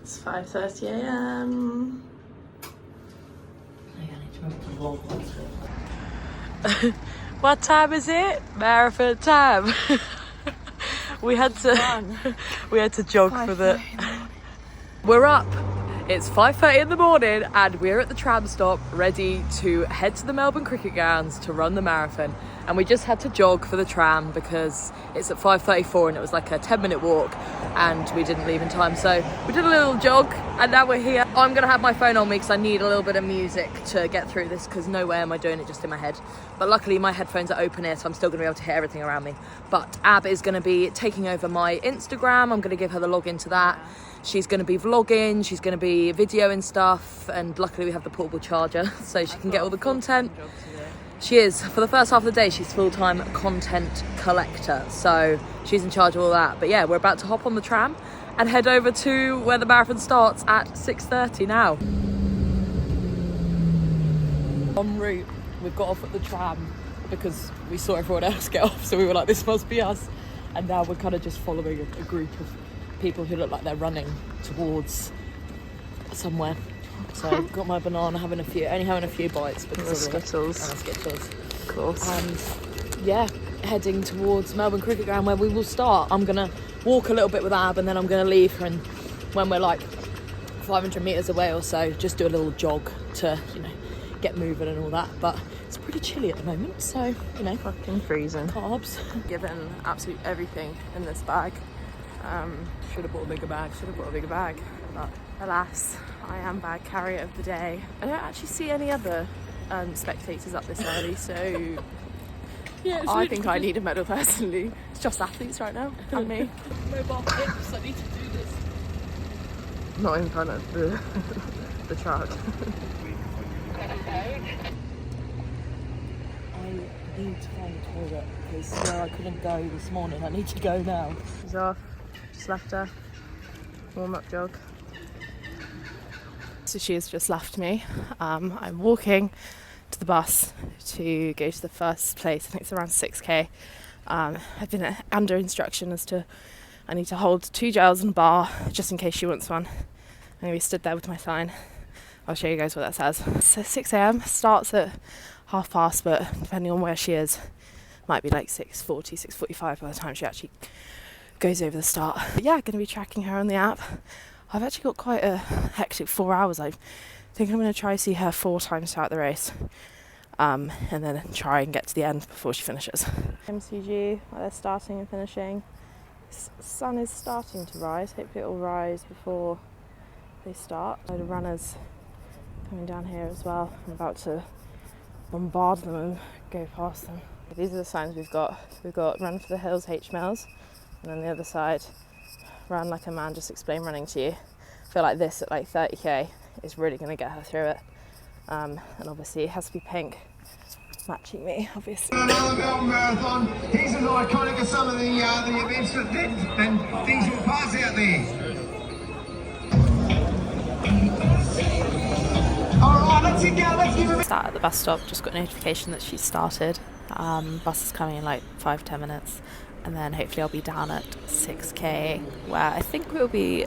It's 5:30 a.m. What time is it? Marathon time. we had to jog for the. We're up. It's 5:30 in the morning and we're at the tram stop ready to head to the Melbourne Cricket Grounds to run the marathon. And we just had to jog for the tram because it's at 5:34 and it was like a 10-minute walk and we didn't leave in time. So we did a little jog and now we're here. I'm going to have my phone on me because I need a little bit of music to get through this because no way am I doing it just in my head. But luckily my headphones are open ear so I'm still going to be able to hear everything around me. But Ab is going to be taking over my Instagram. I'm going to give her the login to that. She's going to be vlogging, she's going to be videoing stuff, and luckily we have the portable charger so she can get all the content. She is. For the first half of the day, she's full-time content collector, so she's in charge of all that. But yeah, we're about to hop on the tram and head over to where the marathon starts at 6:30 now. En route, we've got off at the tram because we saw everyone else get off, so we were like, this must be us. And now we're kind of just following a group of people who look like they're running towards somewhere. So I've got my banana, only having a few bites because of Skittles. Skittles. Of course. And yeah, heading towards Melbourne Cricket Ground where we will start. I'm gonna walk a little bit with Ab and then I'm gonna leave her, and when we're like 500 metres away or so, just do a little jog to, get moving and all that. But it's pretty chilly at the moment, so, Fucking freezing. Carbs. Given absolute everything in this bag. Should have bought a bigger bag. But alas, I am bag carrier of the day. I don't actually see any other spectators up this early, so Yeah, I think I need a medal personally. It's just athletes right now, and me. Mobile hips, I need to do this. Not in front of the truck. I need to find a toilet because where I couldn't go this morning, I need to go now. She's off. Just left her. Warm-up jog. So she has just left me. I'm walking to the bus to go to the first place. I think it's around 6k. I've been under instruction as to I need to hold 2 gels and a bar just in case she wants one. I'm going to be stood there with my sign. I'll show you guys what that says. So 6 a.m. starts at past, but depending on where she is, might be like 6:40, 6:45 by the time she actually goes over the start. But yeah, going to be tracking her on the app. I've actually got quite a hectic 4 hours. I think I'm going to try to see her 4 times throughout the race, and then try and get to the end before she finishes. MCG, while they're starting and finishing. Sun is starting to rise. Hopefully it will rise before they start. A load of runners coming down here as well. I'm about to bombard them and go past them. These are the signs we've got. We've got Run for the Hills H Mills, and then the other side, Run Like a Man, Just Explain Running to You. I feel like this at like 30k is really going to get her through it. And obviously it has to be pink, matching me, obviously. Melbourne Marathon. He's as iconic as some of the events and things will pass out there. Alright, let's get going, let's give him. Start at the bus stop, just got a notification that she's started. Bus is coming in like 5-10 minutes, and then hopefully I'll be down at 6k where I think we'll be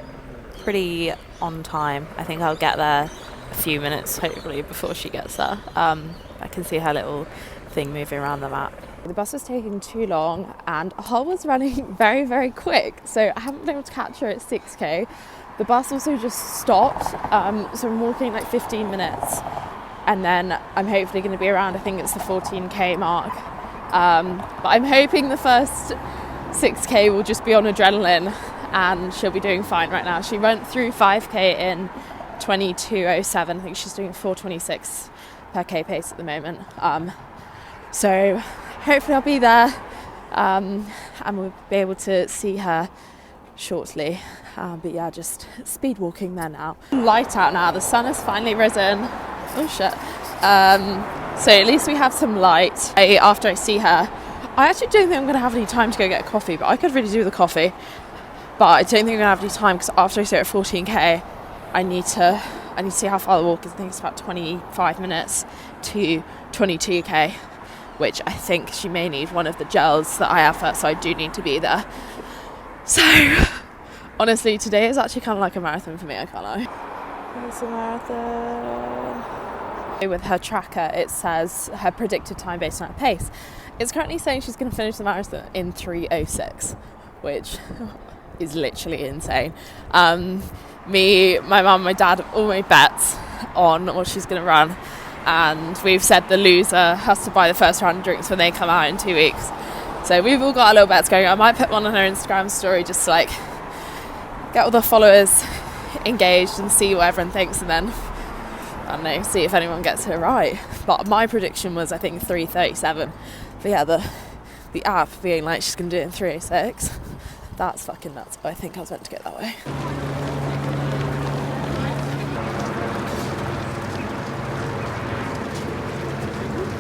pretty on time. I think I'll get there a few minutes hopefully before she gets there. I can see her little thing moving around the map. The bus was taking too long and I was running very, very quick, so I haven't been able to catch her at 6k. The bus also just stopped, so I'm walking like 15 minutes, and then I'm hopefully going to be around, I think it's the 14k mark. But I'm hoping the first 6k will just be on adrenaline and she'll be doing fine right now. She went through 5k in 22:07. I think she's doing 4:26 per k pace at the moment. So hopefully I'll be there, and we'll be able to see her shortly. But yeah, just speed walking there now. Light out now, the sun has finally risen. Oh shit. So at least we have some light. After I see her, I actually don't think I'm going to have any time to go get a coffee, but I could really do with a coffee. But I don't think I'm going to have any time because after I see her at 14k, I need to see how far the walk is. I think it's about 25 minutes to 22k, which I think she may need one of the gels that I have her, so I do need to be there. So Honestly, today is actually kind of like a marathon for me, I can't lie. It's a marathon. With her tracker, it says her predicted time based on her pace. It's currently saying she's going to finish the marathon in 3:06, which is literally insane. Me, my mum, my dad all made bets on what she's going to run, and we've said the loser has to buy the first round of drinks when they come out in 2 weeks. So we've all got our little bets going. I might put one on her Instagram story just to like get all the followers engaged and see what everyone thinks, and then I don't know, see if anyone gets it right. But my prediction was I think 3:37. But yeah, the app being like she's gonna do it in 3:06, that's fucking nuts. But I think I was meant to get that way.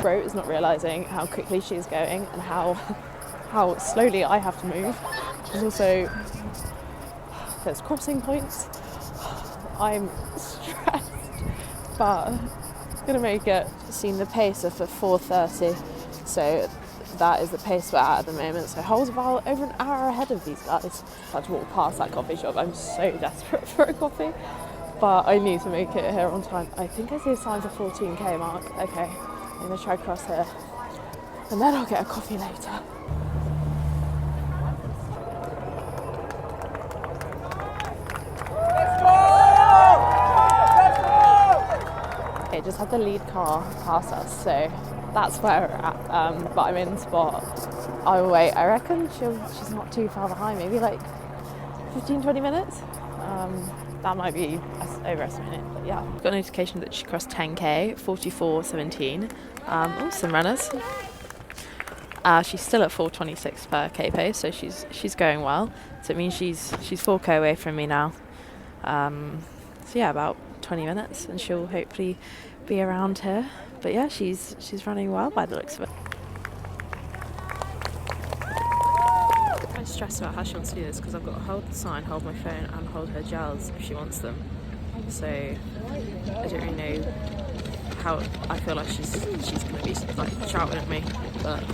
Bro is not realising how quickly she's going and how slowly I have to move. There's also crossing points. I'm stressed, but I'm gonna make it. Seen the pace of 4:30, so that is the pace we're at the moment. So Hull's about over an hour ahead of these guys. I had to walk past that coffee shop. I'm so desperate for a coffee, but I need to make it here on time. I think I see a sign for 14k mark. Okay, I'm gonna try cross here, and then I'll get a coffee later. Okay, just had the lead car pass us, so that's where we're at. But I'm in spot. I will wait. I reckon she's not too far behind, maybe like 15-20 minutes. That might be overestimating it, but yeah. Got a notification that she crossed 10k, 44:17. Some runners. She's still at 4:26 per k pace, so she's going well. So it means she's 4k away from me now. So yeah, about 20 minutes, and she'll hopefully be around here. But yeah, she's running well by the looks of it. I'm stressed about how she wants to do this because I've got to hold the sign, hold my phone, and hold her gels if she wants them. So I don't really know how. I feel like she's going to be like shouting at me, but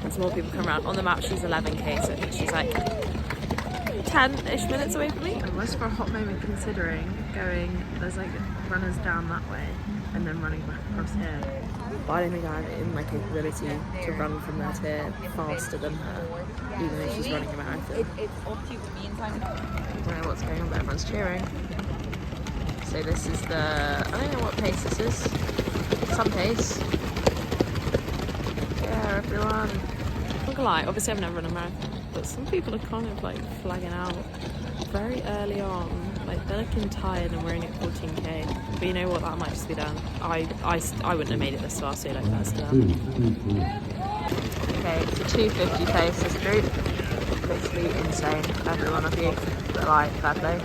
as more people come around on the map, she's 11k, so I think she's like 10-ish minutes away from me. I was for a hot moment considering going. There's like runners down that way and then running back across here. But I don't think I'm in like ability to run from there to here faster than her, even though she's running a marathon. I don't know what's going on, but everyone's cheering. So this is I don't know what pace this is. Some pace. Yeah, everyone. I'm not gonna lie, obviously I've never run a marathon, but some people are kind of like flagging out very early on. Like they're looking tired and we're only at 14k. But you know what, that might just be done. I wouldn't have made it this far, so like that's done. Okay, it's a 250 pace this group. Literally insane, every one of you. But like, fair play.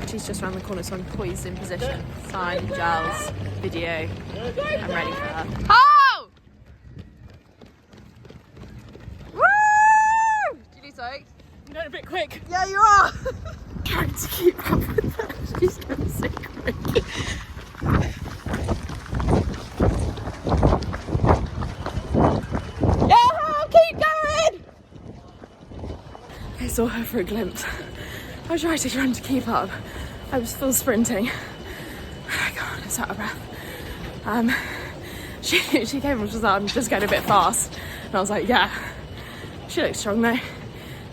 She's just around the corner, so I'm poised in position. Sign, gels, video. I'm ready for her. Oh! Woo! Do you need something? I'm going a bit quick. Yeah, you are! Trying to keep up with her. She's going so quick. Yeah, keep going! I saw her for a glimpse. I tried to run to keep up. I was full sprinting. Oh God, I was out of breath. She came and was like, I'm just going a bit fast. And I was like, yeah. She looks strong though.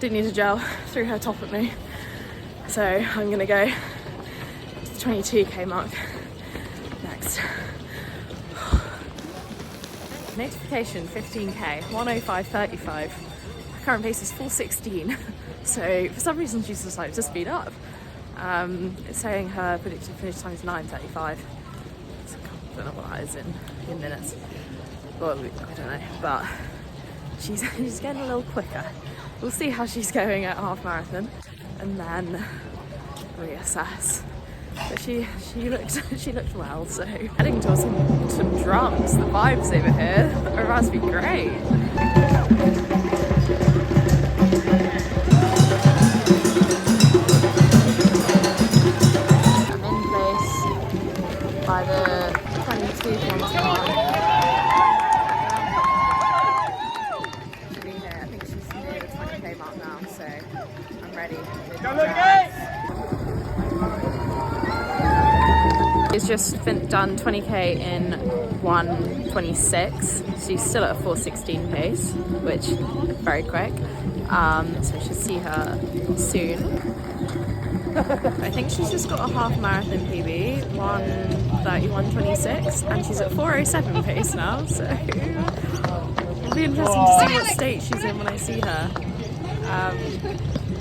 Didn't need a gel. Threw her top at me. So I'm gonna go to the 22k mark next. Notification 15k, 1:05:35. My current pace is 4:16. So for some reason she's decided to speed up. It's saying her predicted finish time is 9:35. So I don't know what that is in minutes. Well, I don't know, but she's getting a little quicker. We'll see how she's going at half marathon and then reassess. But she looked well, so heading towards some drums. The vibes over here are about to be great. I'm in place by the 22k mark. I think she's near the 20k mark now, so I'm ready. He's just done 20k in 1:26, so he's still at a 4:16 pace, which is very quick. So we should see her soon. I think she's just got a half marathon PB, 1:31:26, and she's at 4:07 pace now, so it'll be interesting to see what state she's in when I see her.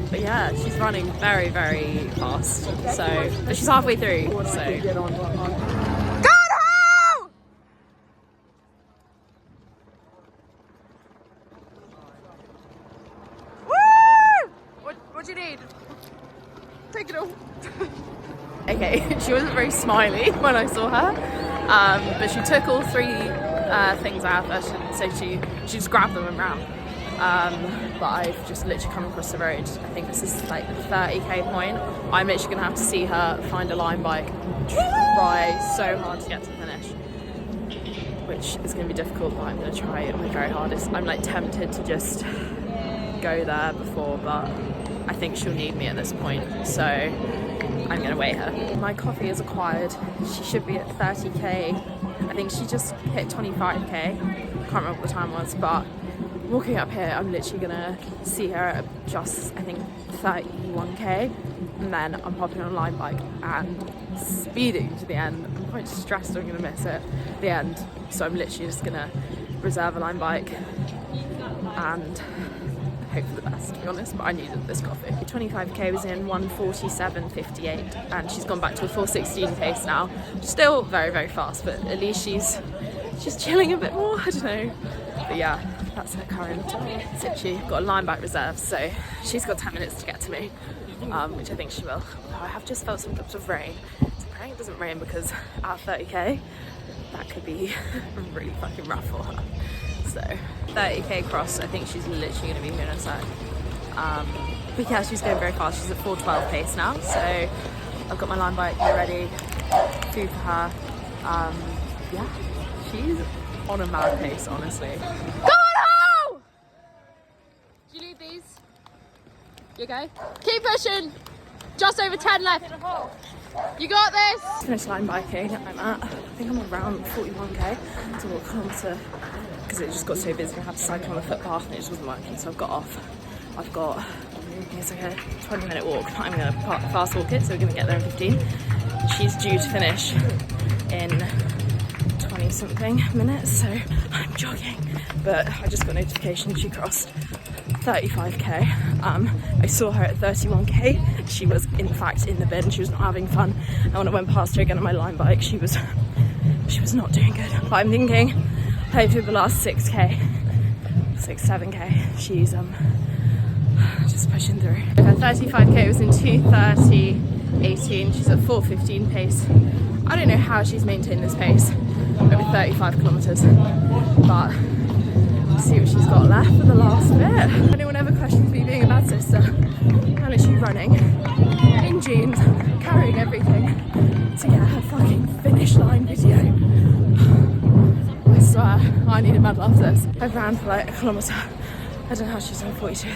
But yeah, she's running very, very fast, so, but she's halfway through, so. What do you need? Take it all. Okay, she wasn't very smiley when I saw her, but she took all three things out of her, so she just grabbed them and ran. But I've just literally come across the road. I think this is like the 30k point. I'm literally gonna have to see her find a line bike, try so hard to get to the finish, which is gonna be difficult, but I'm gonna try my very hardest. I'm like tempted to just go there before, but I think she'll need me at this point, so I'm gonna weigh her. My coffee is acquired. She should be at 30k. I think she just hit 25k. Can't remember what the time was, but walking up here, I'm literally gonna see her at just, I think, 31k, and then I'm hopping on a line bike and speeding to the end. I'm quite stressed I'm gonna miss it, the end, so I'm literally just gonna reserve a line bike and hope for the best, to be honest, but I needed this coffee. 25k was in 1:47:58, and she's gone back to a 4:16 pace now. Still very, very fast, but at least she's chilling a bit more, I don't know. But yeah, that's her current situ. Got a line bike reserve, so she's got 10 minutes to get to me, which I think she will. I have just felt some drops of rain, so praying it doesn't rain, because at 30k, that could be really fucking rough for her. So 30k cross, I think she's literally going to be here in a sec. But yeah, she's going very fast. She's at 4:12 pace now, so I've got my line bike ready, food for her. Yeah, she's on a mad pace, honestly. Go on home! Do you need these? You okay? Keep pushing! Just over 10 left. You got this! Finished line biking. I'm at, I think I'm around 41k. It's a 1 kilometre, because it just got so busy. I had to cycle on a footpath and it just wasn't working, so I've got off. I've got, I think it's like a 20-minute walk. I'm going to fast walk it, so we're going to get there in 15. She's due to finish in 20-something minutes, so I'm jogging. But I just got notification she crossed 35k. I saw her at 31k. She was in fact in the bin. She was not having fun. And when I went past her again on my line bike, she was not doing good. But I'm thinking, hopefully the last 6k, 7k, she's just pushing through. Her 35k was in 2:30:18. She's at 4:15 pace. I don't know how she's maintained this pace over 35 kilometers, but let's see what she's got left for the last bit. If anyone ever questions me being a bad sister, I'm literally running in jeans, carrying everything to get her fucking finish line video. I swear, I need a medal after this. I ran for like a kilometre. I don't know how she's done 42.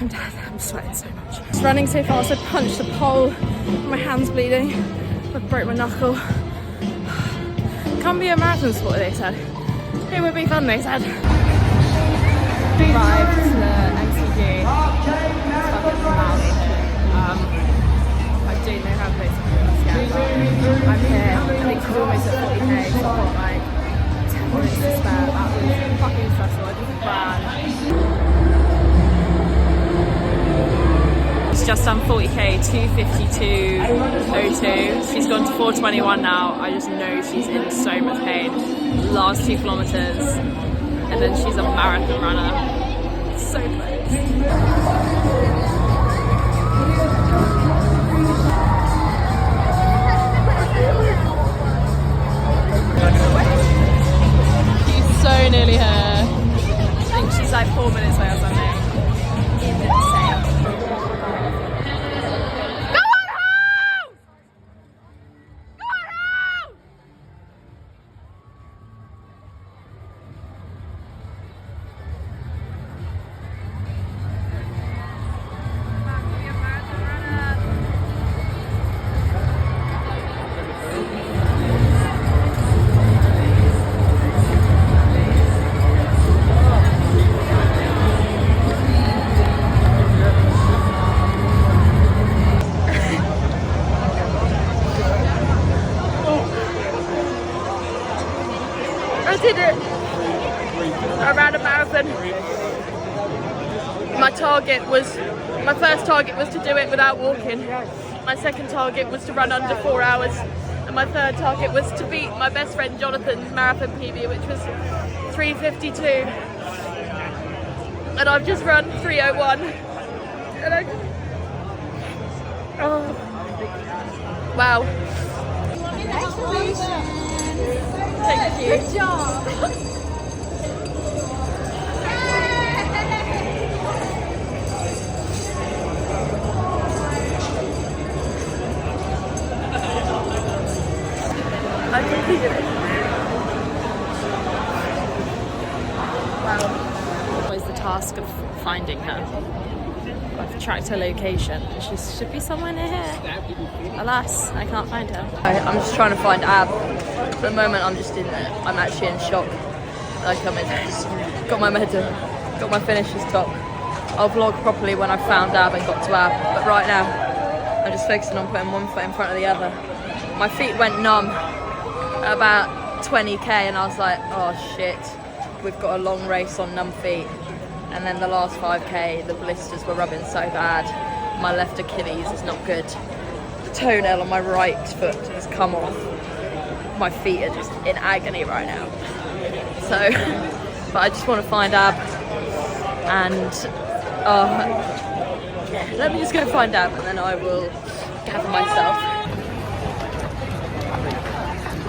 I'm dead. I'm sweating so much. Just running so fast, I punched a pole. My hand's bleeding. I broke my knuckle. Can't be a marathon sport, they said. It would be fun, they said. Arrived to the MCG. It's fucking loud here. I don't know how close I'm yet. I'm here. I think she's almost at 40k, so I've got like 10 minutes to spare. That was fucking stressful. I just ran. She's just done 40k, 2:52:02. She's gone to 4:21 now. I just know she's in so much pain. Last 2 kilometers, and then she's a marathon runner. So close. She's so nearly here. I think she's like 4 minutes away or something. Insane. My first target was to do it without walking. My second target was to run under 4 hours. And my third target was to beat my best friend Jonathan's marathon PB, which was 3:52. And I've just run 3:01. And wow. Thank you. Good job. I completed it. Wow. Always the task of finding her. I've tracked her location. She should be somewhere near here. Alas, I can't find her. I'm just trying to find Ab. For the moment, I'm actually in shock. Like got my medal, got my finisher's top. I'll vlog properly when I found Ab and got to Ab. But right now, I'm just focusing on putting one foot in front of the other. My feet went numb at about 20k and I was like, oh shit, we've got a long race on numb feet. And then the last 5k, the blisters were rubbing so bad. My left Achilles is not good. The toenail on my right foot has come off. My feet are just in agony right now. So, but I just want to find Ab and yeah, let me just go find Ab and then I will gather myself.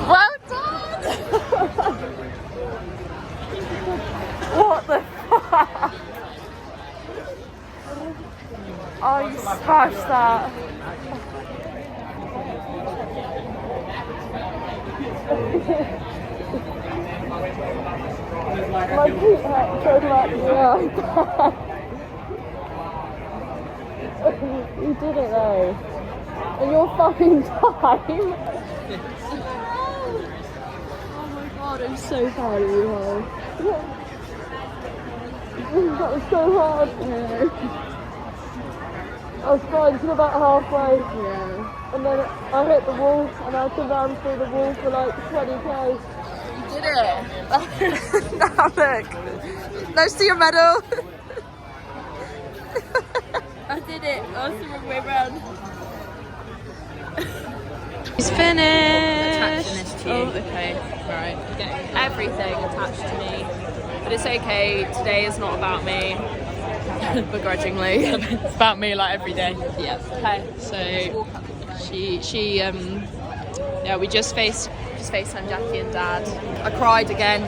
Well done! What the fuck? Oh, you smashed that. My feet hurt so much. Yeah. You did it though. In your fucking time. God, I'm so proud of you, Holly. That was so hard. Yeah. I was fine till about halfway. Yeah. And then I hit the wall and I had to run through the wall for like 20k. You did it! Now look. No, see your medal. I did it. I was the wrong way round. He's finished. Attaching this to you. Oh, okay. Right. Getting everything attached to me. But it's okay. Today is not about me. Begrudgingly. It's about me like every day. Yeah. Okay. So we just FaceTime Jackie and Dad. I cried again.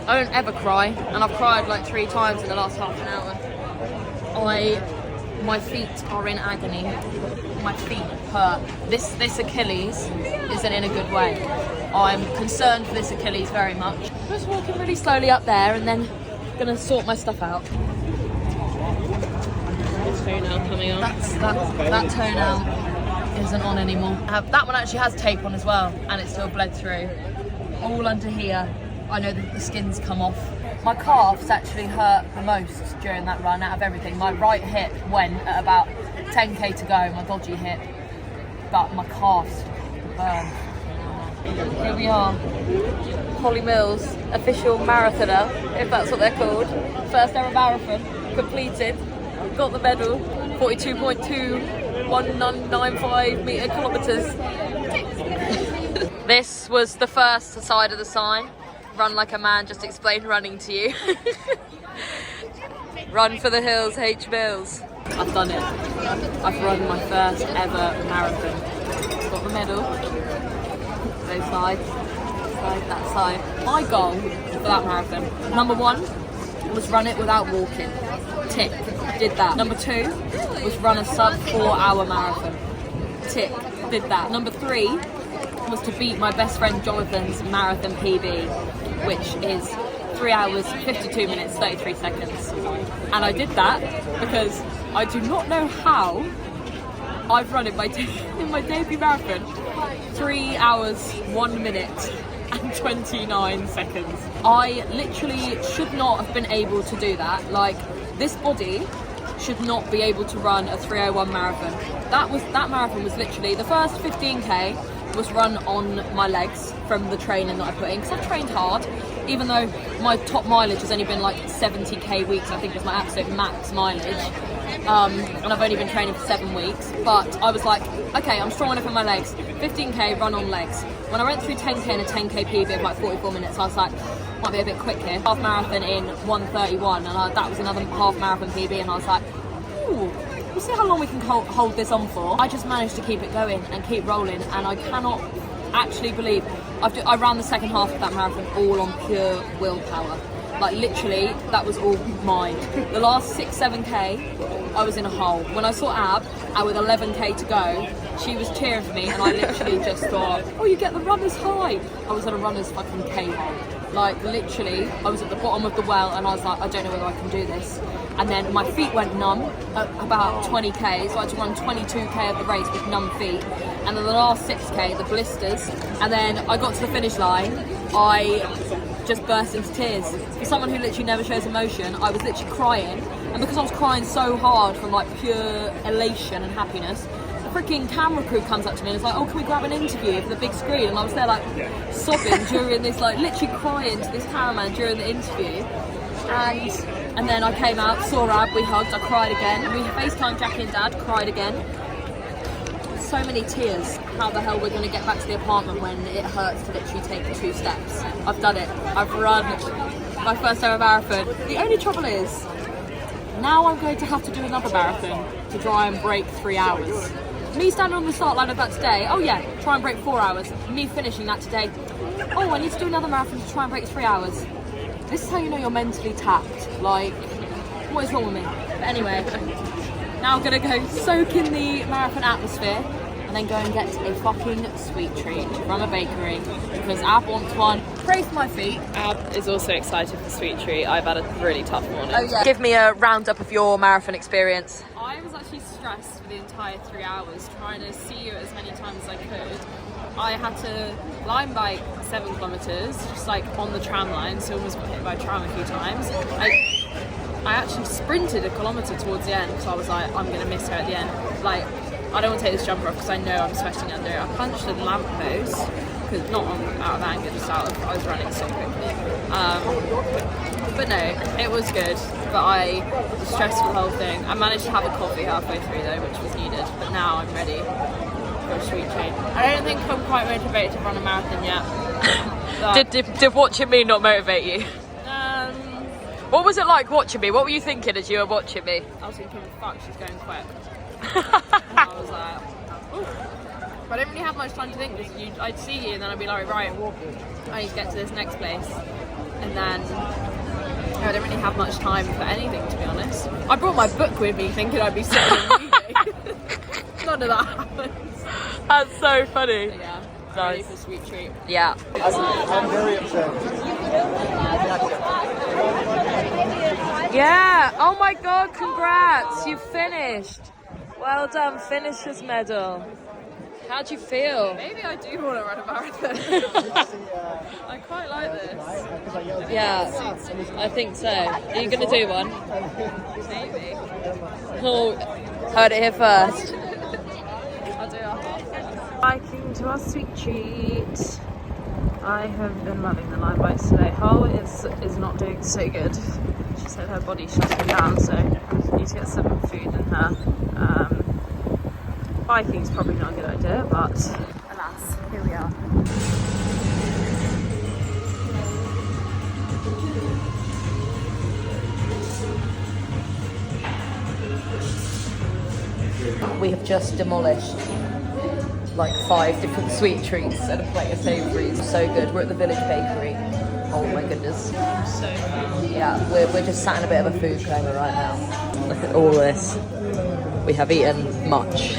I don't ever cry, and I've cried like 3 times in the last half an hour. My feet are in agony. My feet hurt. This Achilles isn't in a good way. I'm concerned for this Achilles very much. I'm just walking really slowly up there and then gonna sort my stuff out. This toenail coming on. That toenail isn't on anymore. That one actually has tape on as well, and it still bled through. All under here, I know that the skin's come off. My calves actually hurt the most during that run out of everything. My right hip went at about 10k to go, my dodgy hip, but my calves burned. Here we are, Holly Mills, official marathoner, if that's what they're called. First ever marathon, completed, got the medal, 42.21995 kilometres. This was the first side of the sign. Run like a man, just explain running to you. Run for the hills, H Mills. I've done it. I've run my first ever marathon. Got the medal. Both sides. That side. My goal for that marathon, number 1 was run it without walking. Tick. Did that. Number 2 was run a sub 4-hour marathon. Tick. Did that. Number 3 was to beat my best friend Jonathan's marathon PB, which is 3 hours, 52 minutes, 33 seconds. And I did that because I do not know how I've run in my debut marathon 3 hours, 1 minute and 29 seconds. I literally should not have been able to do that. Like, this body should not be able to run a 3:01 marathon. That marathon was literally, the first 15k was run on my legs from the training that I put in, because I've trained hard, even though my top mileage has only been like 70k weeks, I think was my absolute max mileage. And I've only been training for 7 weeks. But I was like, okay, I'm strong enough in my legs. 15k, run on legs. When I went through 10k and a 10k PB of like 44 minutes, I was like, might be a bit quick here. Half marathon in 1:31, and that was another half marathon PB, and I was like, ooh, we'll see how long we can hold this on for. I just managed to keep it going and keep rolling, and I cannot actually believe I ran the second half of that marathon all on pure willpower. Like literally, that was all mine. The last 6-7k, I was in a hole. When I saw Ab, and with 11k to go, she was cheering for me, and I literally just thought, oh, you get the runner's high. I was at a runner's fucking K-hole. Like literally, I was at the bottom of the well, and I was like, I don't know whether I can do this. And then my feet went numb at about 20k, so I had to run 22k of the race with numb feet. And then the last 6k, the blisters. And then I got to the finish line, I just burst into tears. For someone who literally never shows emotion, I was literally crying. And because I was crying so hard from like pure elation and happiness, the freaking camera crew comes up to me and is like, oh, can we grab an interview for the big screen? And I was there like sobbing during this, like literally crying to this cameraman during the interview. And then I came out, saw Ab, we hugged, I cried again. We FaceTimed Jackie and Dad, cried again. So many tears. How the hell we're going to get back to the apartment when it hurts to literally take 2 steps. I've done it. I've run my first ever marathon. The only trouble is, now I'm going to have to do another marathon to try and break 3 hours. Me standing on the start line of that today, oh yeah, try and break 4 hours. Me finishing that today, oh, I need to do another marathon to try and break 3 hours. This is how you know you're mentally tapped. Like, what is wrong with me? But anyway, now I'm gonna go soak in the marathon atmosphere and then go and get a fucking sweet treat from a bakery because Ab wants one. Pray for my feet. Ab is also excited for sweet treat. I've had a really tough morning. Oh yeah. Give me a roundup of your marathon experience. I was actually stressed for the entire 3 hours, trying to see you as many times as I could. I had to line bike 7 kilometers, just like on the tram line, so almost got hit by a tram a few times. I actually sprinted a kilometer towards the end because I was like, I'm gonna miss her at the end. Like, I don't want to take this jumper off because I know I'm sweating under it. I punched a lamppost, because not out of anger, just out of, I was running so quickly. But no, it was good, but I was stressed for the whole thing. I managed to have a coffee halfway through though, which was needed, but now I'm ready for a sweet treat. I don't think I'm quite motivated to run a marathon yet. Did watching me not motivate you? What was it like watching me? What were you thinking as you were watching me? I was thinking, fuck, she's going quick. And I was like, ooh. But I didn't really have much time to think because I'd see you and then I'd be like, right, I need to get to this next place. And then I didn't really have much time for anything, to be honest. I brought my book with me thinking I'd be sitting and reading. None of that happens. That's so funny. So, yeah, nice. ready for a sweet treat. Yeah. I'm very upset. Yeah. Oh my God, congrats. You finished. Well done, finisher's medal. How'd you feel? Maybe I do want to run a marathon. I quite like this. Yeah, I think so. Are you going to do one? Maybe. Oh, heard it here first. I'll do a half. Biking to our sweet treat. I have been loving the line bikes today. Ho is not doing so good. She said her body's shutting down, so I need to get some food in her. Biking's probably not a good idea, but alas, here we are. We have just demolished like 5 different sweet treats and a plate of savouries. So good. We're at the Village Bakery. Oh my goodness. So Yeah, we're just sat in a bit of a food coma right now. Look at all this. We have eaten much.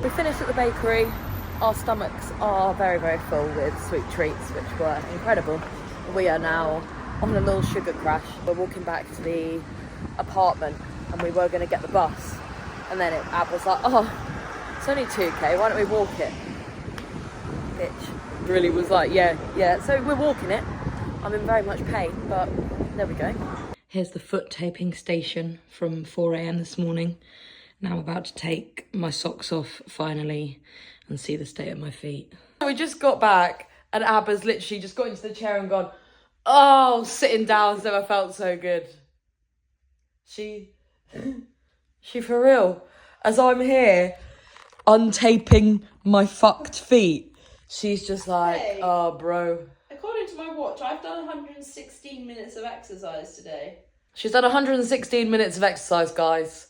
We finished at the bakery. Our stomachs are very, very full with sweet treats, which were incredible. We are now on a little sugar crash. We're walking back to the apartment and we were going to get the bus. And then Ab was like, oh, it's only 2k, why don't we walk it? Bitch really was like, yeah. So we're walking it. I'm in very much pain, but there we go. Here's the foot taping station from 4 a.m. this morning. Now I'm about to take my socks off finally and see the state of my feet. We just got back and Ab has literally just got into the chair and gone, Oh, sitting down's never felt so good. She for real. As I'm here, untaping my fucked feet, she's just like, Hey. oh, bro. According to my watch, I've done 116 minutes of exercise today. She's done 116 minutes of exercise, guys.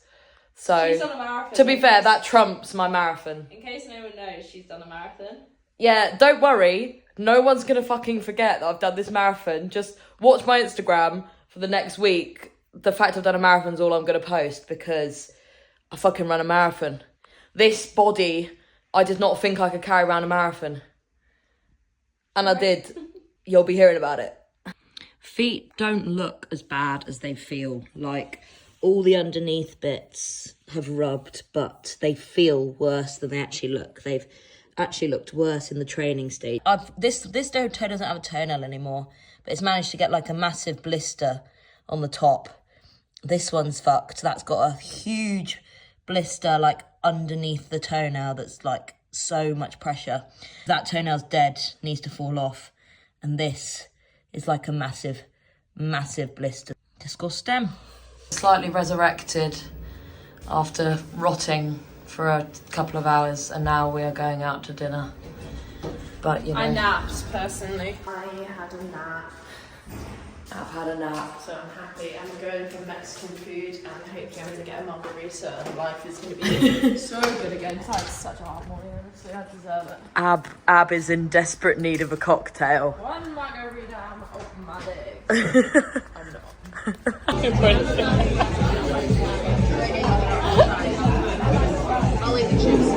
So, She's done a marathon. to be fair, that trumps my marathon. In case no one knows, she's done a marathon. Yeah, don't worry. No one's going to fucking forget that I've done this marathon. Just watch my Instagram for the next week. The fact I've done a marathon's all I'm going to post because I fucking ran a marathon. This body, I did not think I could carry around a marathon. And I did. You'll be hearing about it. Feet don't look as bad as they feel. Like, all the underneath bits have rubbed, but they feel worse than they actually look. They've actually looked worse in the training stage. This toe doesn't have a toenail anymore, but it's managed to get like a massive blister on the top. This one's fucked. That's got a huge blister like underneath the toenail that's like so much pressure. That toenail's dead, needs to fall off. And this is like a massive, massive blister. Disgusting. Slightly resurrected after rotting for a couple of hours, and now we are going out to dinner. But you know, I napped personally. I had a nap. I've had a nap. So I'm happy. I'm going for Mexican food and hopefully I'm going to get a margarita and life is going to be so good again. It's had such a hard morning, honestly. I deserve it. Ab is in desperate need of a cocktail. One margarita, I'm open my legs. I'm not. I'll eat the chips.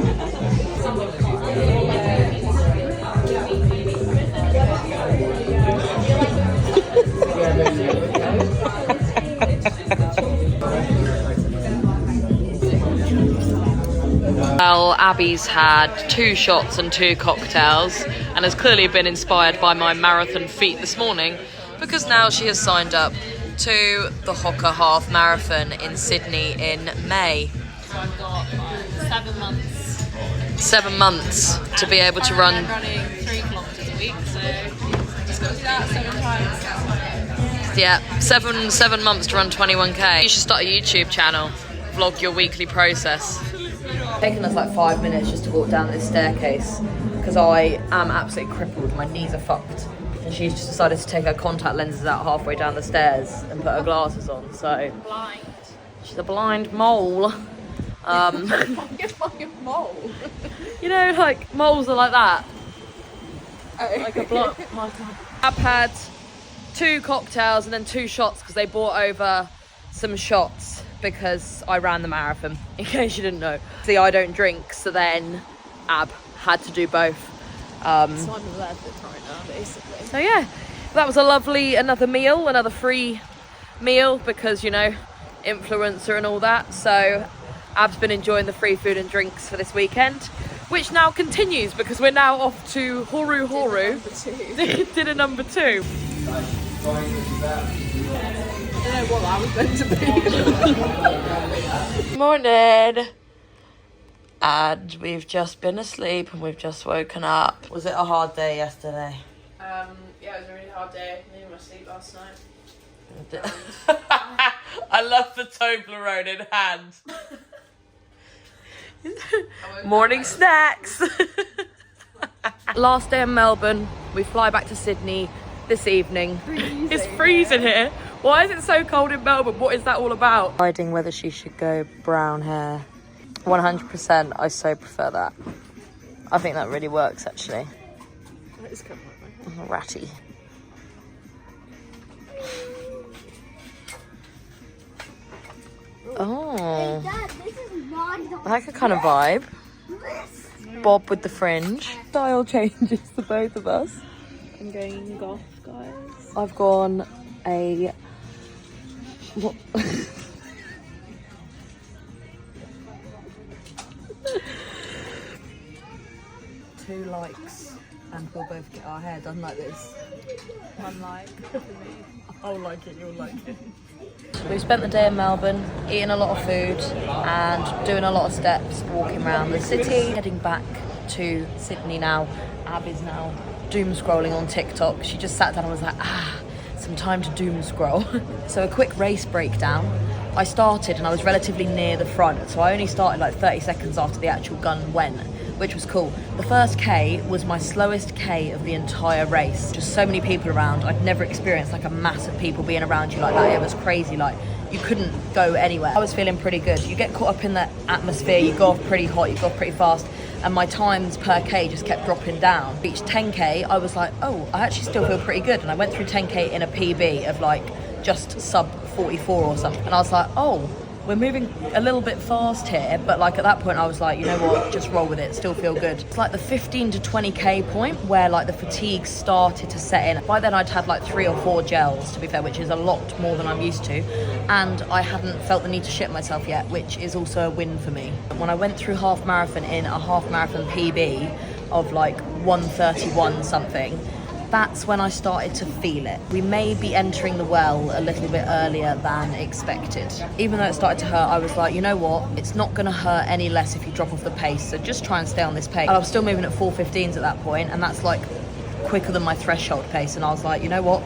Well, Abby's had 2 shots and 2 cocktails and has clearly been inspired by my marathon feat this morning because now she has signed up to the Hocker Half Marathon in Sydney in May. So I've got 7 months. 7 months to be able to run. I'm running 3 kilometres a week, so just got to do that 7 times. Yeah, 7 months to run 21k. You should start a YouTube channel, vlog your weekly process. It's taken us like 5 minutes just to walk down this staircase because I am absolutely crippled. My knees are fucked. And she's just decided to take her contact lenses out halfway down the stairs and put her glasses on. So Blind. she's a blind mole. You're mole. You know, like moles are like that. Oh. Like a block. I've had 2 cocktails and then 2 shots because they brought over some shots because I ran the marathon, in case you didn't know. See, I don't drink, so then Ab had to do both. So I'm 11 right now, basically. So yeah, that was another meal, another free meal because, you know, influencer and all that. So Ab's been enjoying the free food and drinks for this weekend, which now continues because we're now off to Horu Horu. Dinner number 2. I don't know what that was meant to be. Morning. And we've just been asleep and we've just woken up. Was it a hard day yesterday? Yeah, it was a really hard day. I didn't even sleep last night. I love the Toblerone in hand. Morning snacks. Last day in Melbourne. We fly back to Sydney this evening. It's freezing here. Why is it so cold in Melbourne? What is that all about? Deciding whether she should go brown hair. 100%, I so prefer that. I think that really works actually. That is kind of like my hair. Ratty. Oh, Dad, this is not I like a kind of vibe. Bob with the fringe. Style changes for both of us. I'm going goth, guys. I've gone a... What? 2 likes and we'll both get our hair done like this. 1 like. I'll like it, you'll like it. We've spent the day in Melbourne, eating a lot of food and doing a lot of steps, walking around the city. Heading back to Sydney now. Ab is now doom scrolling on TikTok. She just sat down and was like, some time to doom scroll. So a quick race breakdown. I started and I was relatively near the front, so I only started like 30 seconds after the actual gun went, which was cool. The first K was my slowest K of the entire race. Just so many people around. I'd never experienced like a mass of people being around you like that. It was crazy, like you couldn't go anywhere. I was feeling pretty good. You get caught up in the atmosphere, you go off pretty hot, you go off pretty fast, and my times per K just kept dropping down. Reached 10K, I was like, oh, I actually still feel pretty good. And I went through 10K in a PB of like just sub 44 or something. And I was like, oh, we're moving a little bit fast here, but like at that point I was like, you know what, just roll with it, still feel good. It's like the 15 to 20K point where like the fatigue started to set in. By then I'd had like 3 or 4 gels, to be fair, which is a lot more than I'm used to, and I hadn't felt the need to shit myself yet, which is also a win for me. When I went through half marathon in a half marathon PB of like 1:31 something, that's when I started to feel it. We may be entering the well a little bit earlier than expected. Even though it started to hurt, I was like, you know what? It's not gonna hurt any less if you drop off the pace, so just try and stay on this pace. And I was still moving at 4:15s at that point, and that's like quicker than my threshold pace, and I was like, you know what?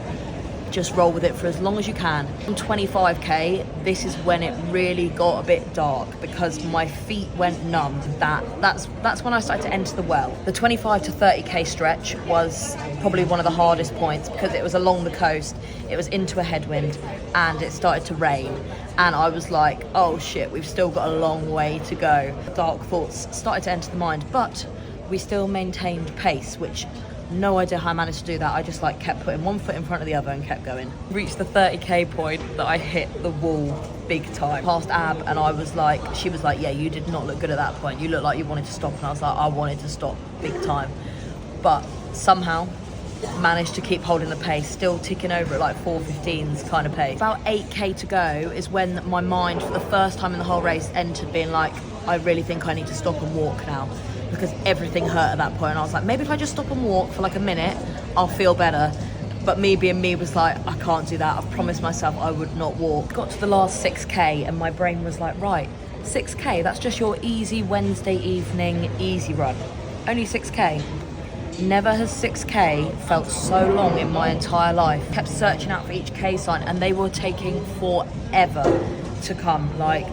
Just roll with it for as long as you can. On 25K, this is when it really got a bit dark because my feet went numb. That's when I started to enter the well. The 25 to 30K stretch was probably one of the hardest points because it was along the coast, it was into a headwind, and it started to rain. And I was like, oh shit, we've still got a long way to go. Dark thoughts started to enter the mind, but we still maintained pace, which no idea how I managed to do that. I just like kept putting one foot in front of the other and kept going. Reached the 30K point that I hit the wall big time. Past Ab, and I was like, she was like, yeah, you did not look good at that point. You looked like you wanted to stop. And I was like, I wanted to stop big time. But somehow managed to keep holding the pace, still ticking over at like 4:15s kind of pace. About 8K to go is when my mind, for the first time in the whole race, entered being like, I really think I need to stop and walk now, because everything hurt at that point. And I was like, maybe if I just stop and walk for like a minute, I'll feel better. But me being me was like, I can't do that. I've promised myself I would not walk. Got to the last 6K and my brain was like, right, 6K, that's just your easy Wednesday evening easy run. Only 6K. Never has 6K felt so long in my entire life. Kept searching out for each K sign and they were taking forever to come. Like,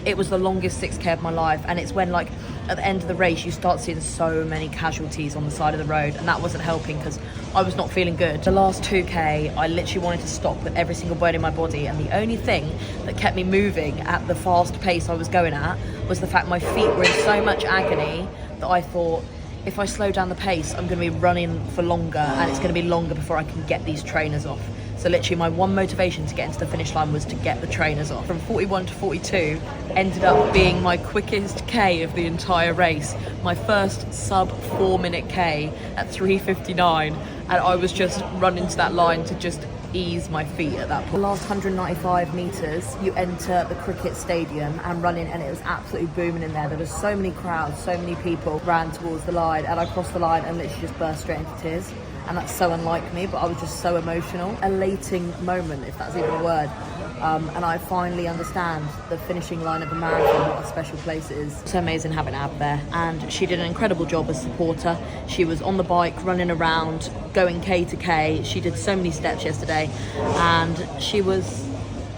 it was the longest 6K of my life, and it's when like at the end of the race you start seeing so many casualties on the side of the road, and that wasn't helping because I was not feeling good. The last 2K I literally wanted to stop with every single bone in my body, and the only thing that kept me moving at the fast pace I was going at was the fact my feet were in so much agony that I thought, if I slow down the pace I'm going to be running for longer, and it's going to be longer before I can get these trainers off. So literally my one motivation to get into the finish line was to get the trainers off. From 41 to 42 ended up being my quickest K of the entire race. My first sub 4 minute K at 3:59, and I was just running to that line to just ease my feet at that point. The last 195 metres you enter the cricket stadium and running, and it was absolutely booming in there. There was so many crowds, so many people ran towards the line, and I crossed the line and literally just burst straight into tears. And that's so unlike me, but I was just so emotional. Elating moment, if that's even a word. And I finally understand the finishing line of a marathon, what a special place it is. So amazing having Ab there. And she did an incredible job as supporter. She was on the bike, running around, going K to K. She did so many steps yesterday, and she was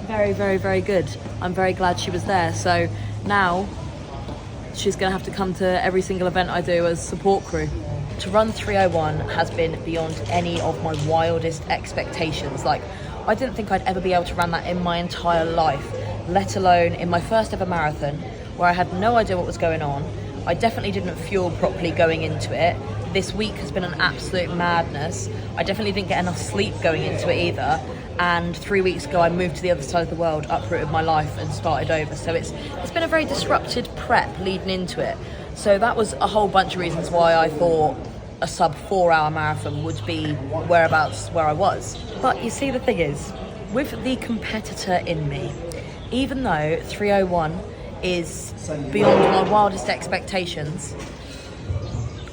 very, very, very good. I'm very glad she was there. So now she's gonna have to come to every single event I do as support crew. To run 3:01 has been beyond any of my wildest expectations. Like, I didn't think I'd ever be able to run that in my entire life, let alone in my first ever marathon, where I had no idea what was going on. I definitely didn't fuel properly going into it. This week has been an absolute madness. I definitely didn't get enough sleep going into it either. And 3 weeks ago I moved to the other side of the world, uprooted my life and started over. So it's been a very disrupted prep leading into it. So that was a whole bunch of reasons why I thought a sub 4 hour marathon would be whereabouts where I was. But you see, the thing is, with the competitor in me, even though 3:01 is beyond my wildest expectations,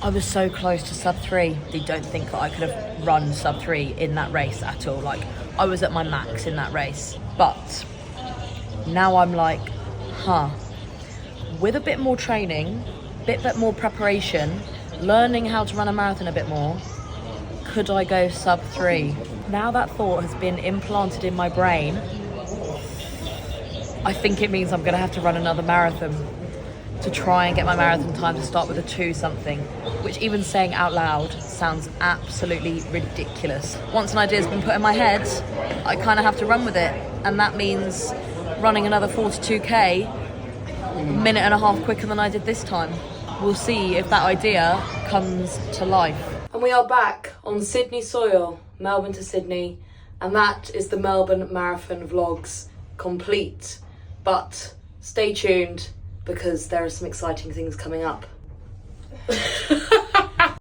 I was so close to sub 3. They don't think that I could have run sub 3 in that race at all. Like, I was at my max in that race. But now I'm like, with a bit more training, bit more preparation, learning how to run a marathon a bit more, could I go sub 3? Now that thought has been implanted in my brain, I think it means I'm going to have to run another marathon to try and get my marathon time to start with a 2 something, which even saying out loud sounds absolutely ridiculous. Once an idea's been put in my head, I kind of have to run with it, and that means running another 42k a minute and a half quicker than I did this time. We'll see if that idea comes to life. And we are back on Sydney soil, Melbourne to Sydney, and that is the Melbourne Marathon vlogs complete. But stay tuned, because there are some exciting things coming up.